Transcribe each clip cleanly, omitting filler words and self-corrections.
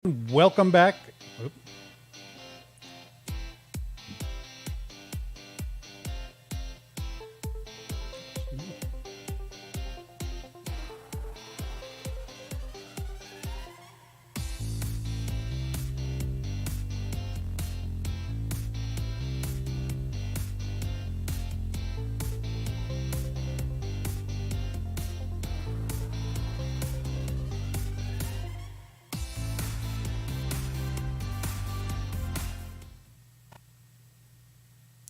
Welcome back. Oop.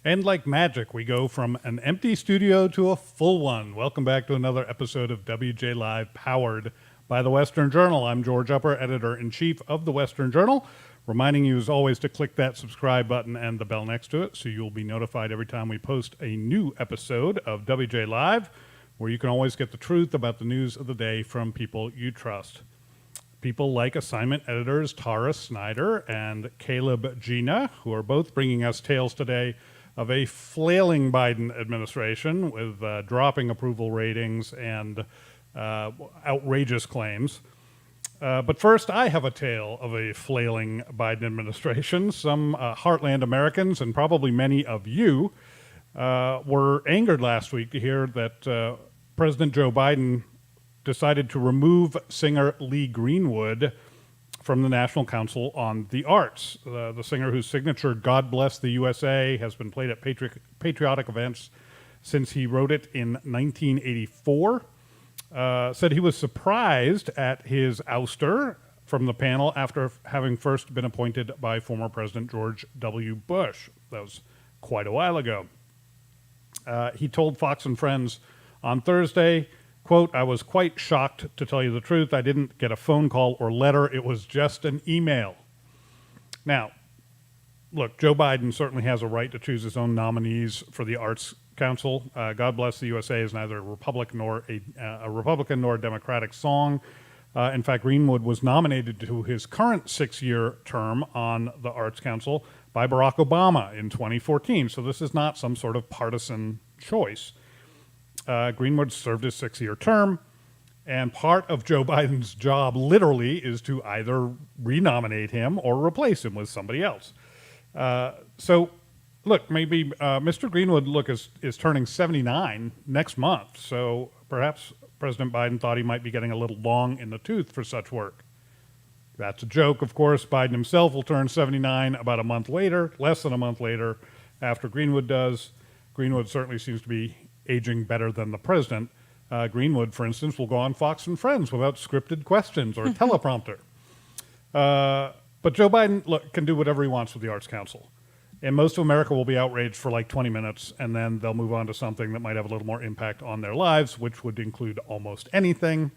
And like magic, we go from an empty studio to a full one. Welcome back to another episode of WJ Live, powered by the Western Journal. I'm George Upper, editor-in-chief of the Western Journal, reminding you as always to click that subscribe button and the bell next to it so you'll be notified every time we post a new episode of WJ Live, where you can always get the truth about the news of the day from people you trust. People like assignment editors Tara Snyder and Caleb Gina, who are both bringing us tales today of a flailing Biden administration with dropping approval ratings and outrageous claims. But first, I have a tale of a flailing Biden administration. Some heartland Americans, and probably many of you, were angered last week to hear that President Joe Biden decided to remove singer Lee Greenwood from the National Council on the Arts. The singer whose signature God Bless the USA has been played at patriotic events since he wrote it in 1984, said he was surprised at his ouster from the panel after having first been appointed by former President George W. Bush. That was quite a while ago. He told Fox and Friends on Thursday, quote, "I was quite shocked, to tell you the truth. I didn't get a phone call or letter. It was just an email." Now, look, Joe Biden certainly has a right to choose his own nominees for the Arts Council. God Bless the USA is neither a Republican nor a Democratic song. In fact, Greenwood was nominated to his current 6-year term on the Arts Council by Barack Obama in 2014. So this is not some sort of partisan choice. Greenwood served his 6-year term, and part of Joe Biden's job literally is to either renominate him or replace him with somebody else. So, look, maybe Mr. Greenwood, is turning 79 next month, so perhaps President Biden thought he might be getting a little long in the tooth for such work. That's a joke, of course. Biden himself will turn 79 about a month later, less than a month later, after Greenwood does. Greenwood certainly seems to be aging better than the president. Greenwood, for instance, will go on Fox and Friends without scripted questions or teleprompter. But Joe Biden can do whatever he wants with the Arts Council. And most of America will be outraged for like 20 minutes, and then they'll move on to something that might have a little more impact on their lives, which would include almost anything.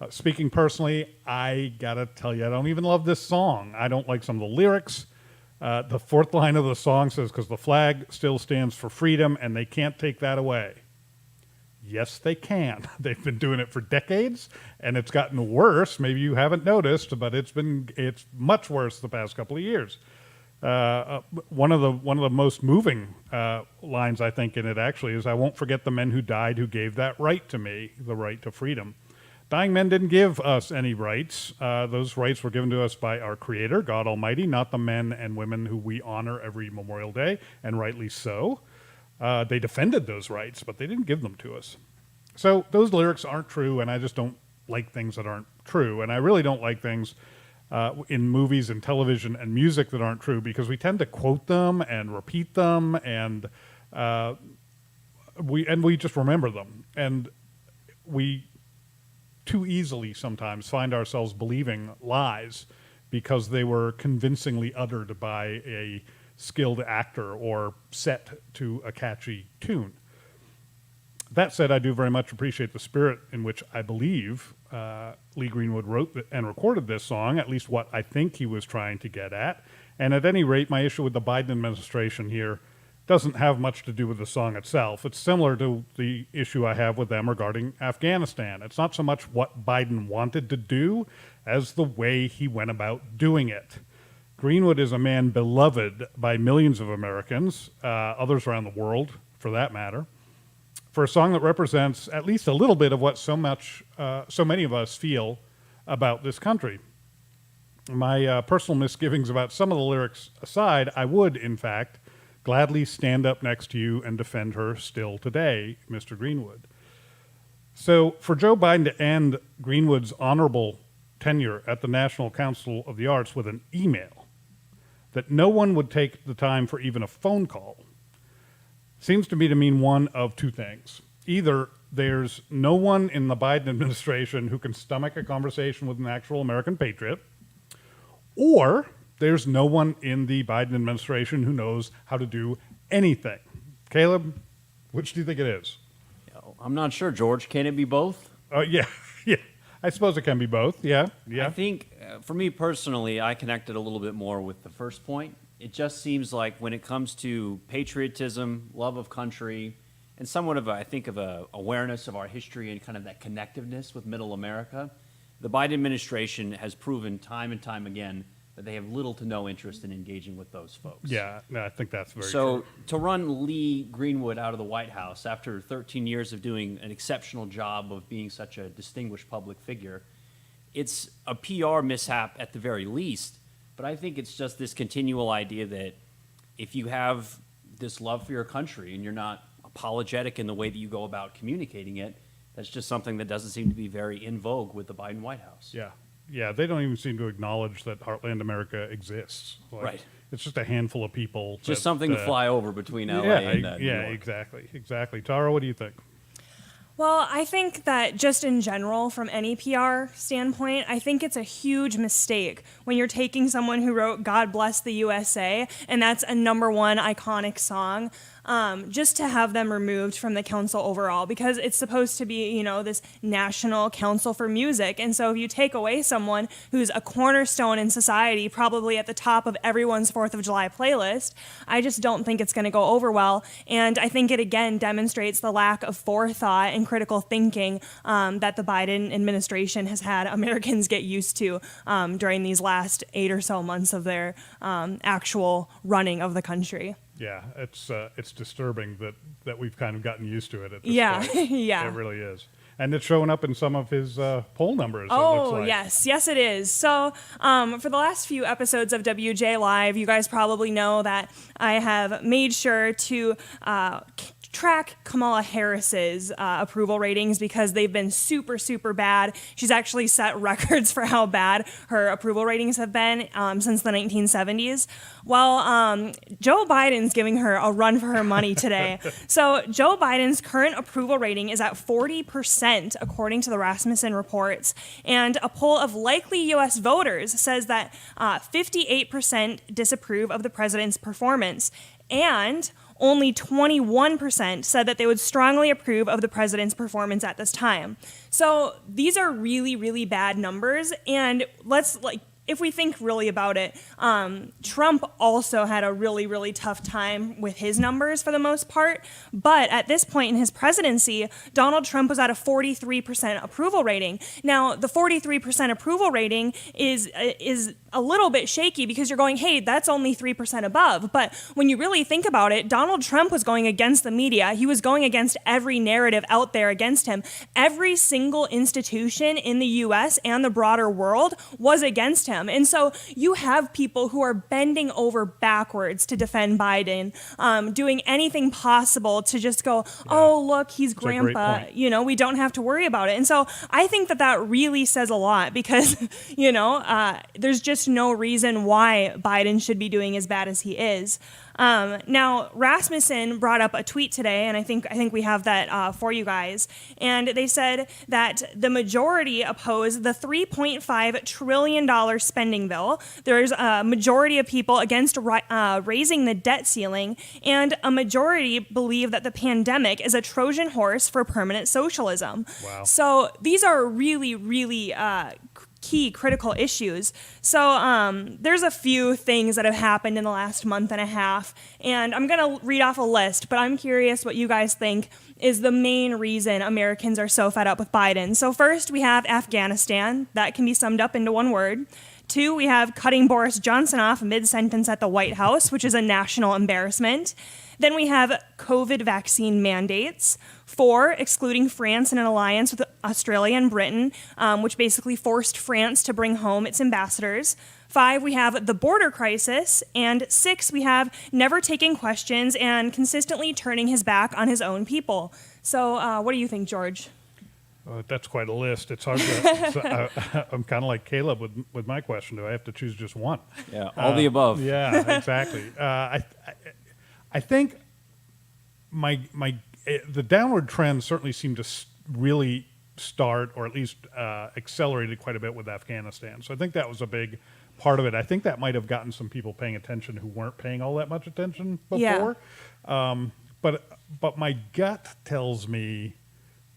Speaking personally, I gotta tell you, I don't even love this song. I don't like some of the lyrics. The fourth line of the song says, "Because the flag still stands for freedom, and they can't take that away." Yes, they can. They've been doing it for decades, and it's gotten worse. Maybe you haven't noticed, but it's much worse the past couple of years. One of the most moving lines, I think, in it actually is, "I won't forget the men who died who gave that right to me, the right to freedom." Dying men didn't give us any rights. Those rights were given to us by our Creator, God Almighty, not the men and women who we honor every Memorial Day, and rightly so. They defended those rights, but they didn't give them to us. So those lyrics aren't true, and I just don't like things that aren't true. And I really don't like things in movies and television and music that aren't true, because we tend to quote them and repeat them, and we just remember them. And we too easily sometimes find ourselves believing lies because they were convincingly uttered by a skilled actor or set to a catchy tune. That said, I do very much appreciate the spirit in which I believe Lee Greenwood wrote and recorded this song, at least what I think he was trying to get at. And at any rate, my issue with the Biden administration here doesn't have much to do with the song itself. It's similar to the issue I have with them regarding Afghanistan. It's not so much what Biden wanted to do as the way he went about doing it. Greenwood is a man beloved by millions of Americans, others around the world, for that matter, for a song that represents at least a little bit of what so many of us feel about this country. My personal misgivings about some of the lyrics aside, I would, in fact, gladly stand up next to you and defend her still today, Mr. Greenwood. So for Joe Biden to end Greenwood's honorable tenure at the National Council of the Arts with an email that no one would take the time for even a phone call seems to me to mean one of two things. Either there's no one in the Biden administration who can stomach a conversation with an actual American patriot, or there's no one in the Biden administration who knows how to do anything. Caleb, which do you think it is? I'm not sure, George. Can it be both? Yeah. I suppose it can be both. Yeah. I think, for me personally, I connected a little bit more with the first point. It just seems like when it comes to patriotism, love of country, and somewhat of a awareness of our history and kind of that connectiveness with Middle America, the Biden administration has proven time and time again that they have little to no interest in engaging with those folks. Yeah, I think that's very true. So to run Lee Greenwood out of the White House after 13 years of doing an exceptional job of being such a distinguished public figure, it's a PR mishap at the very least, but I think it's just this continual idea that if you have this love for your country and you're not apologetic in the way that you go about communicating it, that's just something that doesn't seem to be very in vogue with the Biden White House. Yeah, they don't even seem to acknowledge that Heartland America exists. Right. It's just a handful of people. Just something to fly over between LA and New York. Exactly. Tara, what do you think? Well, I think that just in general, from any PR standpoint, I think it's a huge mistake when you're taking someone who wrote God Bless the USA, and that's a #1 iconic song, just to have them removed from the council overall, because it's supposed to be, this national council for music. And so if you take away someone who's a cornerstone in society, probably at the top of everyone's 4th of July playlist, I just don't think it's going to go over well. And I think it again demonstrates the lack of forethought and critical thinking that the Biden administration has had Americans get used to during these last 8 or so months of their actual running of the country. Yeah, it's disturbing that we've kind of gotten used to it at this point. Yeah. It really is. And it's showing up in some of his poll numbers, it Oh, looks like. yes, it is. So for the last few episodes of WJ Live, you guys probably know that I have made sure to track Kamala Harris's approval ratings because they've been super, super bad. She's actually set records for how bad her approval ratings have been since the 1970s. Well, Joe Biden's giving her a run for her money today. So Joe Biden's current approval rating is at 40%, according to the Rasmussen reports. And a poll of likely U.S. voters says that 58% disapprove of the president's performance. And only 21% said that they would strongly approve of the president's performance at this time. So these are really, really bad numbers. And if we think really about it, Trump also had a really, really tough time with his numbers for the most part. But at this point in his presidency, Donald Trump was at a 43% approval rating. Now, the 43% approval rating is a little bit shaky because you're going, hey, that's only 3% above. But when you really think about it, Donald Trump was going against the media. He was going against every narrative out there against him. Every single institution in the U.S. and the broader world was against him. And so you have people who are bending over backwards to defend Biden, doing anything possible to just go, oh, look, he's grandpa. We don't have to worry about it. And so I think that really says a lot because, there's just no reason why Biden should be doing as bad as he is. Now, Rasmussen brought up a tweet today, and I think we have that for you guys. And they said that the majority oppose the $3.5 trillion spending bill. There's a majority of people against raising the debt ceiling, and a majority believe that the pandemic is a Trojan horse for permanent socialism. Wow. So these are really, really key critical issues. So there's a few things that have happened in the last month and a half, and I'm going to read off a list, but I'm curious what you guys think is the main reason Americans are so fed up with Biden. So first, we have Afghanistan. That can be summed up into one word. 2, we have cutting Boris Johnson off mid-sentence at the White House, which is a national embarrassment. Then we have COVID vaccine mandates. 4, excluding France in an alliance with Australia and Britain, which basically forced France to bring home its ambassadors. 5, we have the border crisis. And 6, we have never taking questions and consistently turning his back on his own people. So what do you think, George? That's quite a list. It's hard to. I'm kind of like Caleb with my question. Do I have to choose just one? Yeah, all the above. Yeah, exactly. I think the downward trend certainly seemed to really start, or at least accelerated quite a bit with Afghanistan. So I think that was a big part of it. I think that might have gotten some people paying attention who weren't paying all that much attention before. Yeah. But my gut tells me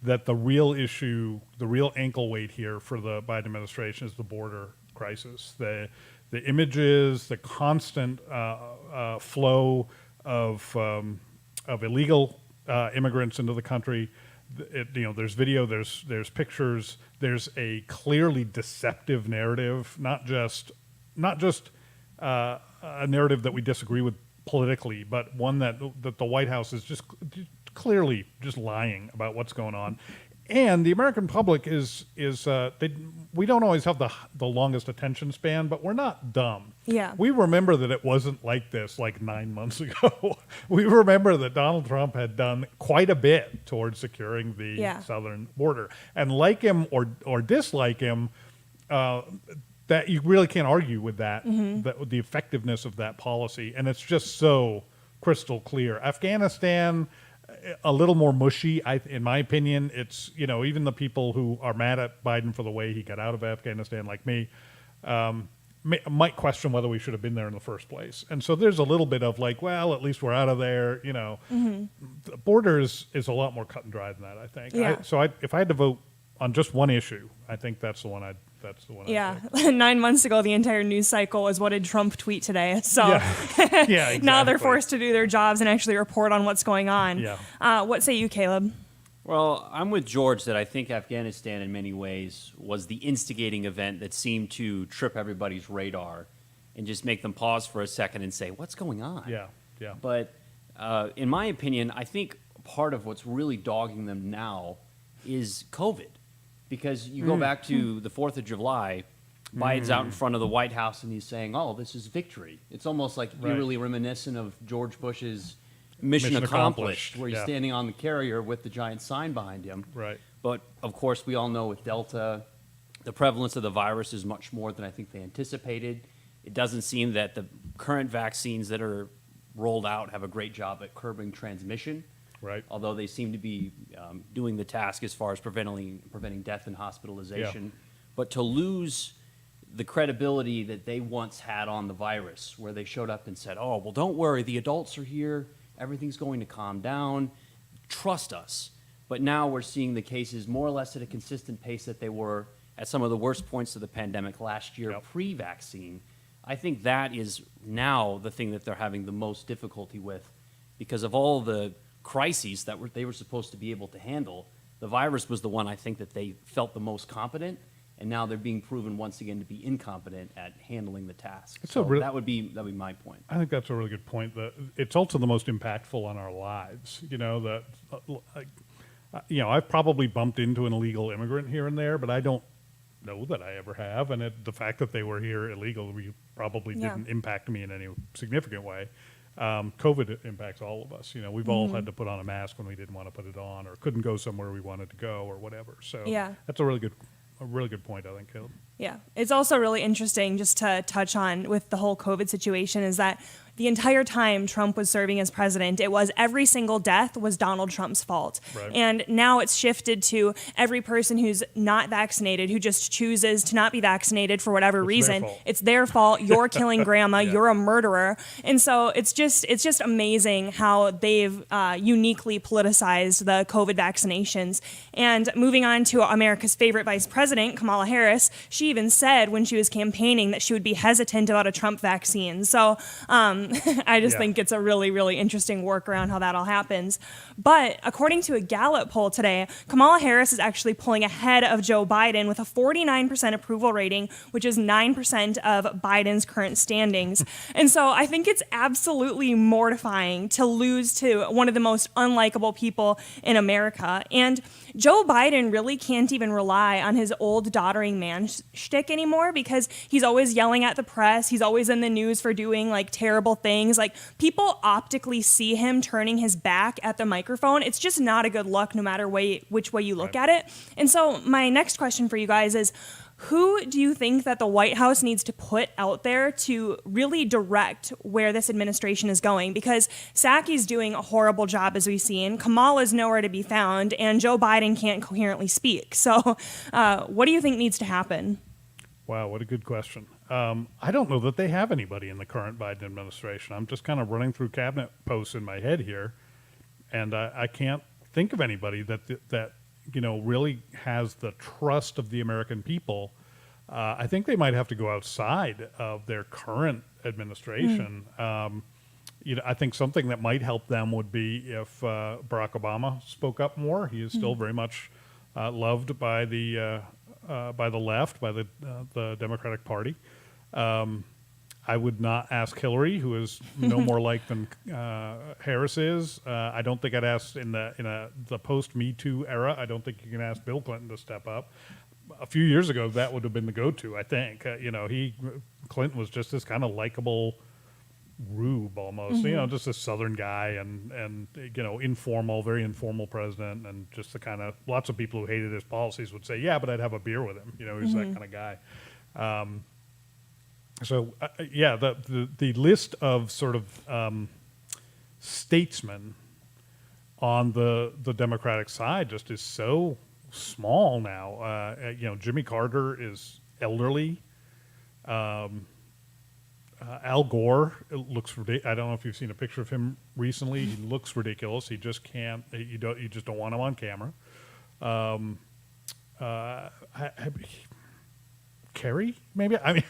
that the real issue, the real ankle weight here for the Biden administration is the border crisis. The images, the constant flow of illegal immigrants into the country. There's video, there's pictures, there's a clearly deceptive narrative, not just a narrative that we disagree with politically, but one that the White House is just clearly just lying about what's going on. And the American public we don't always have the longest attention span, but we're not dumb. Yeah. We remember that it wasn't like this like 9 months ago. We remember that Donald Trump had done quite a bit towards securing the southern border. And like him or dislike him, that you really can't argue with that, the effectiveness of that policy. And it's just so crystal clear. Afghanistan, a little more mushy, in my opinion. It's, even the people who are mad at Biden for the way he got out of Afghanistan, like me, might question whether we should have been there in the first place. And so there's a little bit of like, well, at least we're out of there. The border is a lot more cut and dry than that, I think. Yeah. If I had to vote on just one issue, I think that's the one I'd Yeah, pick. 9 months ago, the entire news cycle was what did Trump tweet today? So exactly. Now they're forced to do their jobs and actually report on what's going on. Yeah. What say you, Caleb? Well, I'm with George that I think Afghanistan in many ways was the instigating event that seemed to trip everybody's radar and just make them pause for a second and say, what's going on? Yeah, yeah. But in my opinion, I think part of what's really dogging them now is COVID. Because you go back to the 4th of July, Biden's out in front of the White House and he's saying, oh, this is victory. It's almost like eerily reminiscent of George Bush's Mission Accomplished, where he's standing on the carrier with the giant sign behind him. Right. But, of course, we all know with Delta, the prevalence of the virus is much more than I think they anticipated. It doesn't seem that the current vaccines that are rolled out have a great job at curbing transmission. Right. Although they seem to be doing the task as far as preventing death and hospitalization. Yeah. But to lose the credibility that they once had on the virus, where they showed up and said, oh, well, don't worry, the adults are here, everything's going to calm down, trust us. But now we're seeing the cases more or less at a consistent pace that they were at some of the worst points of the pandemic last year, pre-vaccine. I think that is now the thing that they're having the most difficulty with, because of all the crises that they were supposed to be able to handle. The virus was the one I think that they felt the most competent, and now they're being proven once again to be incompetent at handling the task. That would be my point. I think that's a really good point. It's also the most impactful on our lives. I've probably bumped into an illegal immigrant here and there, but I don't know that I ever have. And the fact that they were here illegally probably didn't impact me in any significant way. COVID impacts all of us. We've all had to put on a mask when we didn't want to put it on, or couldn't go somewhere we wanted to go, or whatever. So that's a really good point, I think, Caleb. Yeah, it's also really interesting just to touch on with the whole COVID situation is that the entire time Trump was serving as president, it was every single death was Donald Trump's fault. Right. And now it's shifted to every person who's not vaccinated, who just chooses to not be vaccinated for whatever reason. It's their fault. You're killing grandma. You're a murderer. And so it's just amazing how they've uniquely politicized the COVID vaccinations. And moving on to America's favorite vice president, Kamala Harris, she even said when she was campaigning that she would be hesitant about a Trump vaccine. So I just Yeah. think it's a really, really interesting workaround how that all happens. But according to a Gallup poll today, Kamala Harris is actually pulling ahead of Joe Biden with a 49% approval rating, which is 9% of Biden's current standings. And so I think it's absolutely mortifying to lose to one of the most unlikable people in America. And Joe Biden really can't even rely on his old doddering man shtick anymore, because he's always yelling at the press. He's always in the news for doing like terrible things. Like, people optically see him turning his back at the microphone. It's just not a good look no matter which way you look at it. And so my next question for you guys is, who do you think that the White House needs to put out there to really direct where this administration is going? Because Psaki's doing a horrible job, as we've seen. Kamala's nowhere to be found, and Joe Biden can't coherently speak. So what do you think needs to happen? Wow, what a good question. I don't know that they have anybody in the current Biden administration. I'm just kind of running through cabinet posts in my head here, and I can't think of anybody that really has the trust of the American people. I think they might have to go outside of their current administration. I think something that might help them would be if Barack Obama spoke up more. He is still very much loved by the left, by the Democratic Party. I would not ask Hillary, who is no more like than Harris is. I don't think I'd ask in the post Me Too era. I don't think you can ask Bill Clinton to step up. A few years ago, that would have been the go-to. I think Clinton was just this kind of likable rube almost. Just a Southern guy and informal, very informal president, and just the kind of lots of people who hated his policies would say, yeah, but I'd have a beer with him. He's that kind of guy. The list of sort of statesmen on the Democratic side just is so small now. Jimmy Carter is elderly. Al Gore looks ridiculous. I don't know if you've seen a picture of him recently. He looks ridiculous. He just can't. You just don't want him on camera. Kerry, maybe. I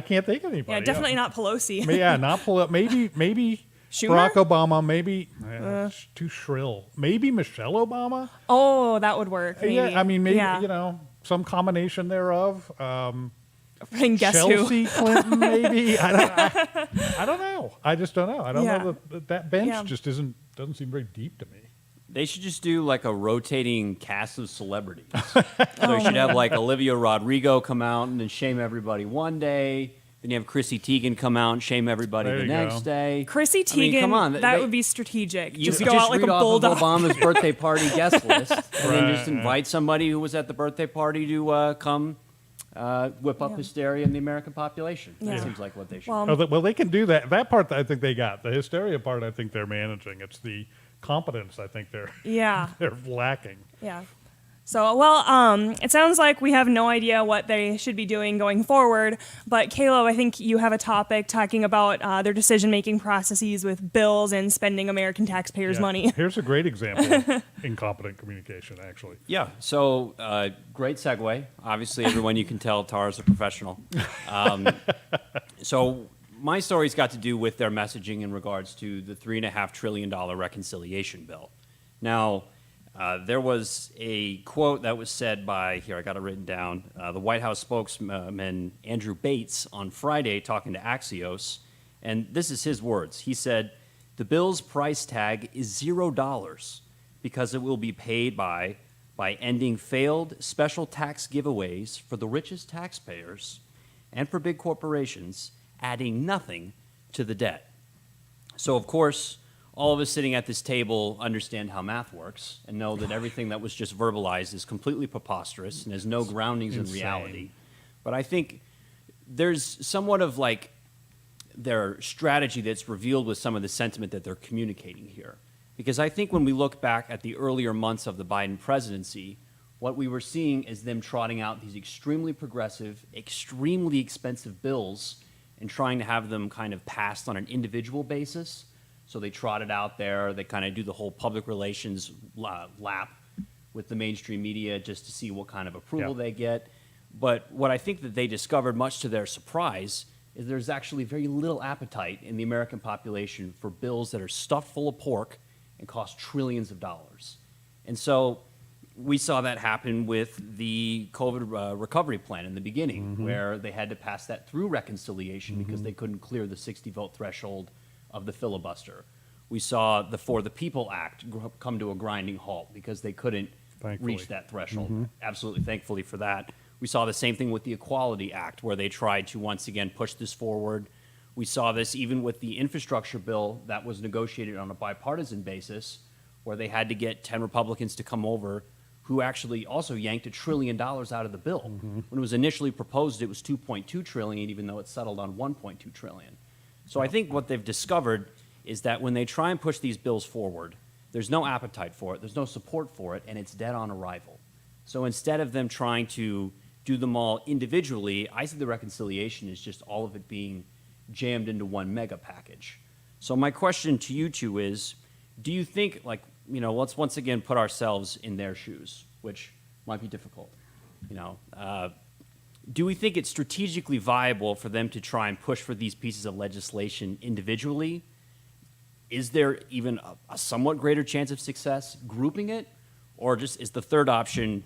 can't think of anybody. Yeah, definitely not Pelosi. Not Pelosi. Maybe Schumer? Barack Obama. Maybe too shrill. Maybe Michelle Obama. Oh, that would work. Maybe. Yeah, maybe some combination thereof. And guess Chelsea who? Clinton, maybe. I don't know. I just don't know. I don't know that bench just doesn't seem very deep to me. They should just do like a rotating cast of celebrities. So you should have like Olivia Rodrigo come out and then shame everybody one day. Then you have Chrissy Teigen come out and shame everybody There the you next go. Come day. on, Come on. that would be strategic. You Just could go just out like read a off bulldog. of Obama's birthday party guest list, and then Right, just invite somebody who was at the birthday party to come whip up hysteria in the American population. Yeah. That seems like what they should. Well, They can do that. That part, I think they got. The hysteria part, I think they're managing. It's the competence, I think they're lacking. Yeah. So, it sounds like we have no idea what they should be doing going forward. But, Caleb, I think you have a topic talking about their decision-making processes with bills and spending American taxpayers' money. Here's a great example of incompetent communication, actually. Yeah, so great segue. Obviously, everyone, you can tell Tara's a professional. So my story's got to do with their messaging in regards to the $3.5 trillion reconciliation bill. Now, there was a quote that was said by, here, I got it written down, the White House spokesman Andrew Bates on Friday talking to Axios, and this is his words. He said, "The bill's price tag is $0 because it will be paid by ending failed special tax giveaways for the richest taxpayers and for big corporations, adding nothing to the debt." So, of course, all of us sitting at this table understand how math works and know that everything that was just verbalized is completely preposterous and has no groundings in reality. But I think there's somewhat of like their strategy that's revealed with some of the sentiment that they're communicating here. Because I think when we look back at the earlier months of the Biden presidency, what we were seeing is them trotting out these extremely progressive, extremely expensive bills and trying to have them kind of passed on an individual basis. So they trot it out there. They kind of do the whole public relations lap with the mainstream media just to see what kind of approval they get. But what I think that they discovered, much to their surprise, is there's actually very little appetite in the American population for bills that are stuffed full of pork and cost trillions of dollars. And so we saw that happen with the COVID recovery plan in the beginning, where they had to pass that through reconciliation because they couldn't clear the 60-vote threshold of the filibuster. We saw the For the People Act come to a grinding halt because they couldn't reach that threshold. Absolutely, thankfully for that. We saw the same thing with the Equality Act, where they tried to once again push this forward. We saw this even with the infrastructure bill that was negotiated on a bipartisan basis, where they had to get 10 Republicans to come over who actually also yanked $1 trillion out of the bill. When it was initially proposed, it was $2.2 trillion, even though it settled on $1.2 trillion. So I think what they've discovered is that when they try and push these bills forward, there's no appetite for it, there's no support for it, and it's dead on arrival. So instead of them trying to do them all individually, I see the reconciliation as just all of it being jammed into one mega package. So my question to you two is, do you think, like, you know, let's once again put ourselves in their shoes, which might be difficult, you know, do we think it's strategically viable for them to try and push for these pieces of legislation individually? Is there even a somewhat greater chance of success grouping it? Or just is the third option,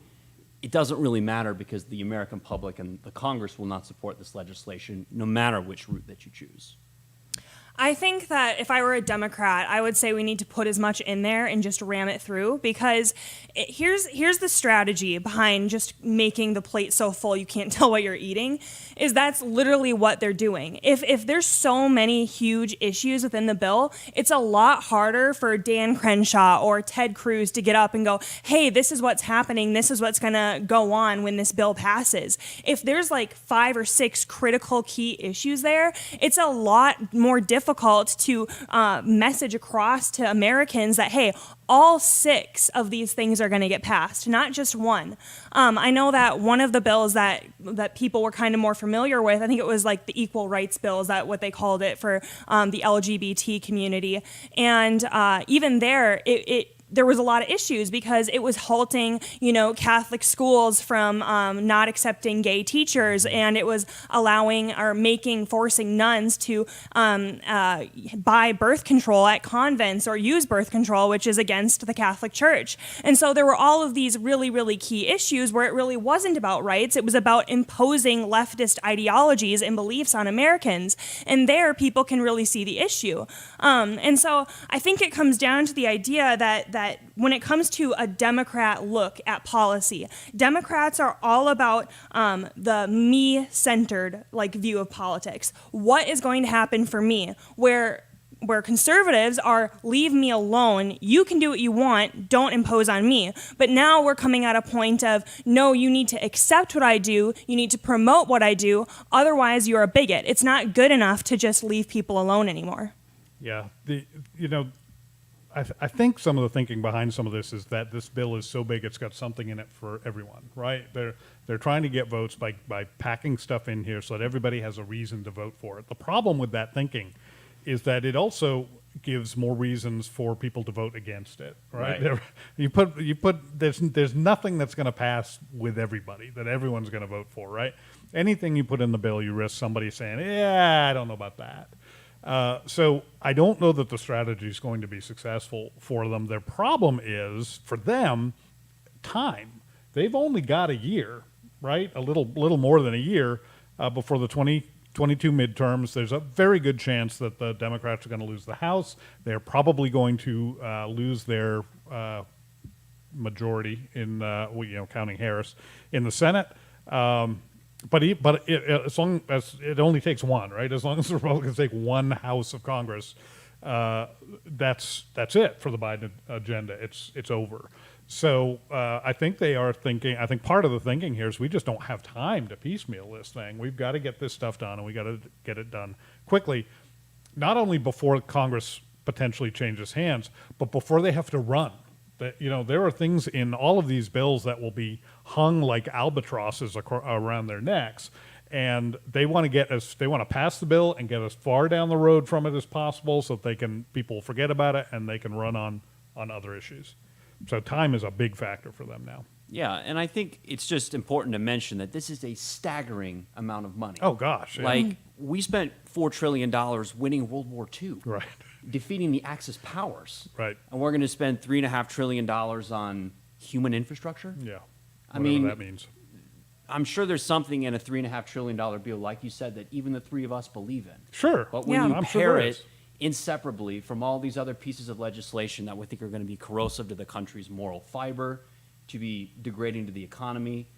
it doesn't really matter because the American public and the Congress will not support this legislation no matter which route that you choose? I think that if I were a Democrat, I would say we need to put as much in there and just ram it through, because here's the strategy behind just making the plate so full you can't tell what you're eating, is that's literally what they're doing. If there's so many huge issues within the bill, it's a lot harder for Dan Crenshaw or Ted Cruz to get up and go, hey, this is what's happening, this is what's gonna go on when this bill passes. If there's like 5 or 6 critical key issues there, it's a lot more difficult to message across to Americans that, hey, all 6 of these things are going to get passed, not just one. I know that one of the bills that people were kind of more familiar with, I think it was like the equal rights bill, is that what they called it for the LGBT community. And even there, there was a lot of issues because it was halting, you know, Catholic schools from not accepting gay teachers, and it was allowing or forcing nuns to buy birth control at convents or use birth control, which is against the Catholic Church. And so there were all of these really, really key issues where it really wasn't about rights. It was about imposing leftist ideologies and beliefs on Americans. And there, people can really see the issue. And so I think it comes down to the idea that when it comes to a Democrat look at policy, Democrats are all about the me-centered view of politics. What is going to happen for me? Where conservatives are, leave me alone, you can do what you want, don't impose on me. But now we're coming at a point of, no, you need to accept what I do, you need to promote what I do, otherwise you're a bigot. It's not good enough to just leave people alone anymore. Yeah, I think some of the thinking behind some of this is that this bill is so big it's got something in it for everyone, right? They're trying to get votes by packing stuff in here so that everybody has a reason to vote for it. The problem with that thinking is that it also gives more reasons for people to vote against it, right? There's nothing that's going to pass with everybody that everyone's going to vote for, right? Anything you put in the bill, you risk somebody saying, yeah, I don't know about that. So I don't know that the strategy is going to be successful for them. Their problem is, for them, time. They've only got a year, right? A little more than a year before the 2022 midterms. There's a very good chance that the Democrats are going to lose the House. They're probably going to lose their majority in, counting Harris, in the Senate. But as long as it only takes one, right? As long as the Republicans take one House of Congress, that's it for the Biden agenda. It's over. So I think they are thinking. I think part of the thinking here is we just don't have time to piecemeal this thing. We've got to get this stuff done, and we got to get it done quickly. Not only before Congress potentially changes hands, but before they have to run. There are things in all of these bills that will be hung like albatrosses around their necks, and they want to pass the bill and get as far down the road from it as possible, so that people forget about it and they can run on other issues. So time is a big factor for them now. Yeah, and I think it's just important to mention that this is a staggering amount of money. Oh gosh, yeah. we spent $4 trillion winning World War II, Right. defeating the Axis powers. Right. And we're going to spend $3.5 trillion on human infrastructure? Yeah. I Whatever mean, that means. I'm sure there's something in a $3.5 trillion bill, like you said, that even the three of us believe in. Sure. But when Yeah. you I'm sure pair there it is. inseparably from all these other pieces of legislation that we think are going to be corrosive to the country's moral fiber, to be degrading to the economy,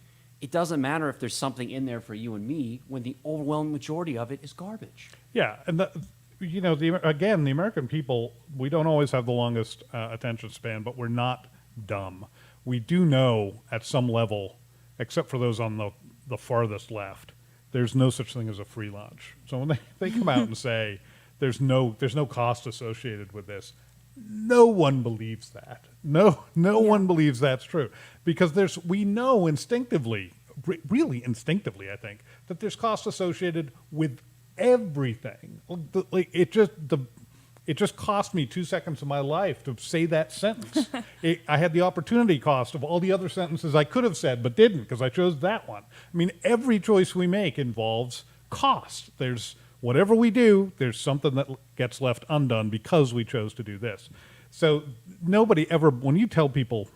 it doesn't matter if there's something in there for you and me when the overwhelming majority of it is garbage. Yeah, and the American people, we don't always have the longest attention span, but we're not dumb. We do know at some level, except for those on the farthest left, there's no such thing as a free lunch. So when they come out and say there's no cost associated with this, no one believes that. No one believes that's true, because we know instinctively, really instinctively, I think, that there's cost associated with everything. Like it just cost me 2 seconds of my life to say that sentence. I had the opportunity cost of all the other sentences I could have said but didn't because I chose that one. I mean, every choice we make involves cost. There's whatever we do, there's something that gets left undone because we chose to do this. So nobody ever, when you tell people,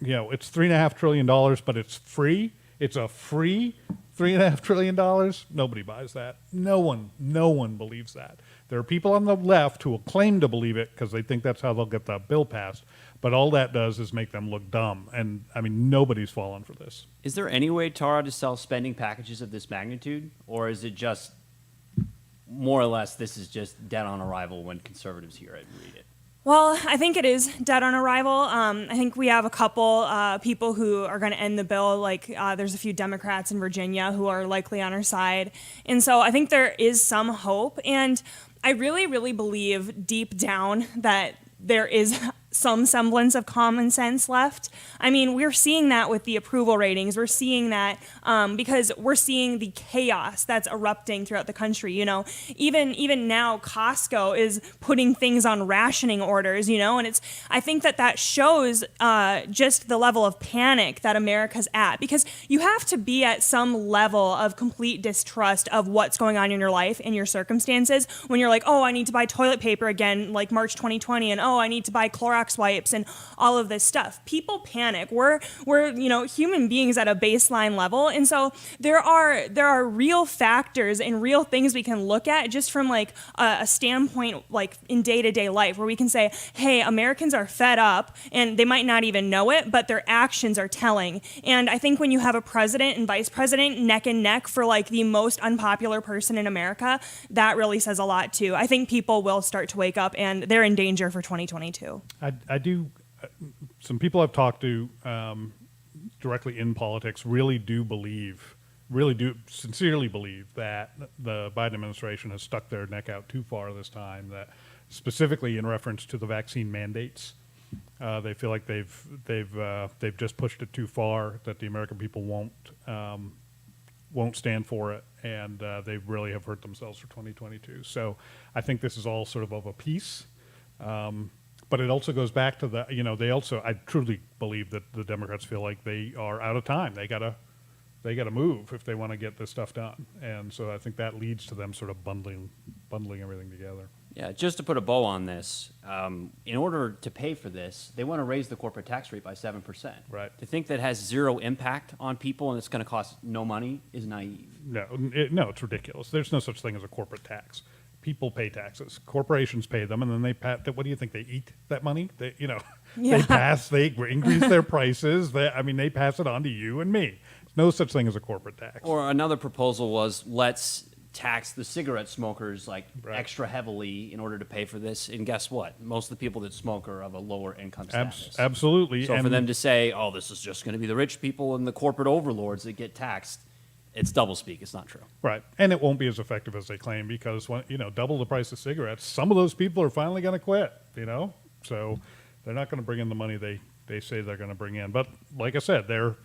it's $3.5 trillion, but it's free, it's a free $3.5 trillion, nobody buys that. No one believes that. There are people on the left who will claim to believe it because they think that's how they'll get the bill passed. But all that does is make them look dumb. And, I mean, nobody's fallen for this. Is there any way, Tara, to sell spending packages of this magnitude? Or is it just more or less this is just dead on arrival when conservatives hear it and read it? Well, I think it is dead on arrival. I think we have a couple people who are going to end the bill. Like there's a few Democrats in Virginia who are likely on our side. And so I think there is some hope. And I really, really believe deep down that there is some semblance of common sense left. I mean, we're seeing that with the approval ratings. We're seeing that because we're seeing the chaos that's erupting throughout the country. Even now, Costco is putting things on rationing orders. And I think that shows just the level of panic that America's at, because you have to be at some level of complete distrust of what's going on in your life and your circumstances when you're like, oh, I need to buy toilet paper again, like March 2020, and oh, I need to buy Clorox wipes and all of this stuff. People panic. We're human beings at a baseline level, and so there are real factors and real things we can look at just from like a standpoint, like in day-to-day life, where we can say, hey, Americans are fed up, and they might not even know it, but their actions are telling. And I think when you have a president and vice president neck and neck for like the most unpopular person in America, that really says a lot too. I think people will start to wake up, and they're in danger for 2022. I do. Some people I've talked to directly in politics really do sincerely believe that the Biden administration has stuck their neck out too far this time. That specifically in reference to the vaccine mandates, they feel like they've just pushed it too far. That the American people won't stand for it, and they really have hurt themselves for 2022. So I think this is all sort of a piece. But it also goes back to I truly believe that the Democrats feel like they are out of time. They gotta move if they want to get this stuff done. And so I think that leads to them sort of bundling everything together. Yeah, just to put a bow on this, in order to pay for this, they want to raise the corporate tax rate by 7%. Right. To think that has zero impact on people and it's going to cost no money is naive. No, it's ridiculous. There's no such thing as a corporate tax. People pay taxes. Corporations pay them, and then what do you think? They eat that money? They increase their prices. They pass it on to you and me. No such thing as a corporate tax. Or another proposal was let's tax the cigarette smokers Right. extra heavily in order to pay for this. And guess what? Most of the people that smoke are of a lower income status. Absolutely. So for them to say, oh, this is just going to be the rich people and the corporate overlords that get taxed, it's doublespeak. It's not true. Right. And it won't be as effective as they claim because, double the price of cigarettes, some of those people are finally going to quit, So they're not going to bring in the money they say they're going to bring in. But like I said, they're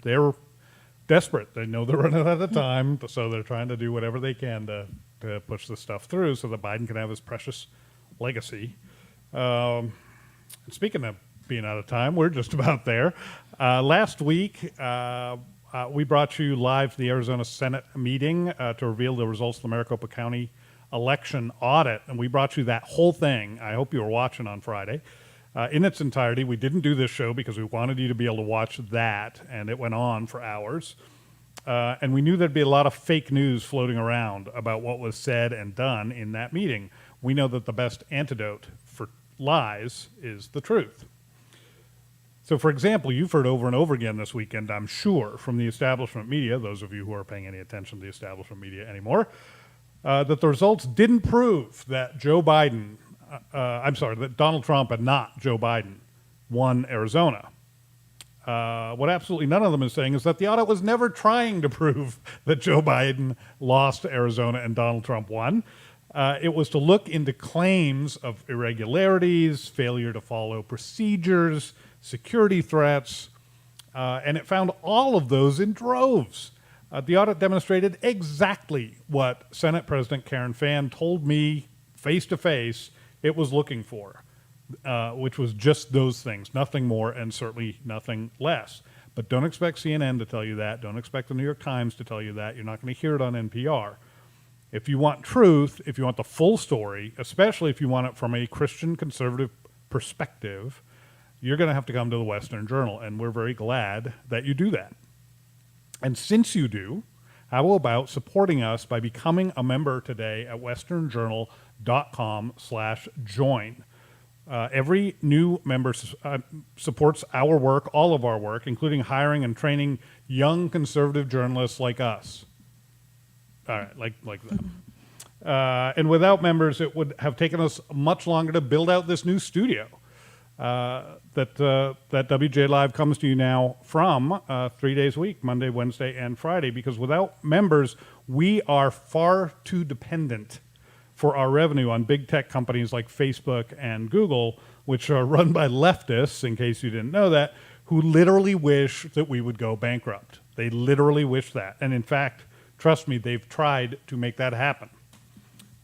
desperate. They know they're running out of time, so they're trying to do whatever they can to push this stuff through so that Biden can have his precious legacy. And speaking of being out of time, we're just about there. Last week, We brought you live to the Arizona Senate meeting to reveal the results of the Maricopa County election audit, and we brought you that whole thing. I hope you were watching on Friday. In its entirety, we didn't do this show because we wanted you to be able to watch that, and it went on for hours. And we knew there'd be a lot of fake news floating around about what was said and done in that meeting. We know that the best antidote for lies is the truth. So, for example, you've heard over and over again this weekend, I'm sure, from the establishment media, those of you who are paying any attention to the establishment media anymore, that the results didn't prove that that Donald Trump and not Joe Biden won Arizona. What absolutely none of them is saying is that the audit was never trying to prove that Joe Biden lost Arizona and Donald Trump won. It was to look into claims of irregularities, failure to follow procedures, security threats, and it found all of those in droves. The audit demonstrated exactly what Senate President Karen Fann told me face-to-face it was looking for, which was just those things, nothing more and certainly nothing less. But don't expect CNN to tell you that. Don't expect the New York Times to tell you that. You're not going to hear it on NPR. If you want truth, if you want the full story, especially if you want it from a Christian conservative perspective, you're going to have to come to the Western Journal, and we're very glad that you do that. And since you do, how about supporting us by becoming a member today at westernjournal.com/join. Every new member supports our work, all of our work, including hiring and training young conservative journalists like us. All right, like them. And without members, it would have taken us much longer to build out this new studio. That WJ Live comes to you now from 3 days a week, Monday, Wednesday, and Friday, because without members, we are far too dependent for our revenue on big tech companies like Facebook and Google, which are run by leftists, in case you didn't know that, who literally wish that we would go bankrupt. They literally wish that. And in fact, trust me, they've tried to make that happen.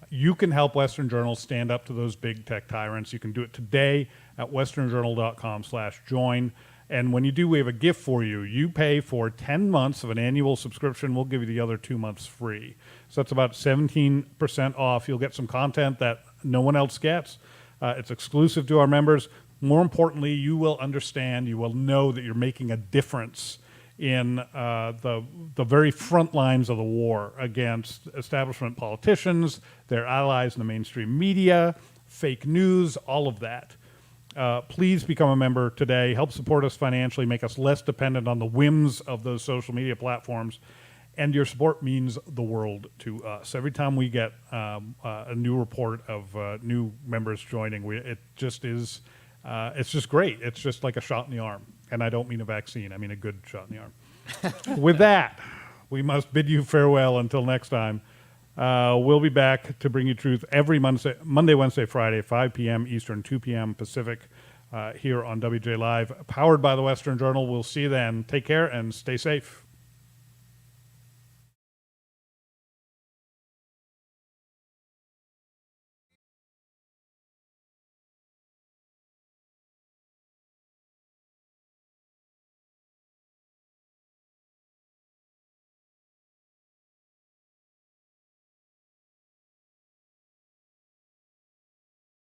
You can help Western Journal stand up to those big tech tyrants. You can do it today at westernjournal.com/join. And when you do, we have a gift for you. You pay for 10 months of an annual subscription. We'll give you the other 2 months free. So that's about 17% off. You'll get some content that no one else gets. It's exclusive to our members. More importantly, you will understand, you will know that you're making a difference in the very front lines of the war against establishment politicians, their allies in the mainstream media, fake news, all of that. Please become a member today. Help support us financially, make us less dependent on the whims of those social media platforms. And your support means the world to us. Every time we get a new report of new members joining, it just is, it's just great. It's just like a shot in the arm. And I don't mean a vaccine. I mean a good shot in the arm. With that, we must bid you farewell until next time. We'll be back to bring you truth every Monday, Wednesday, Friday, 5 p.m. Eastern, 2 p.m. Pacific, here on WJ Live, powered by the Western Journal. We'll see you then. Take care and stay safe.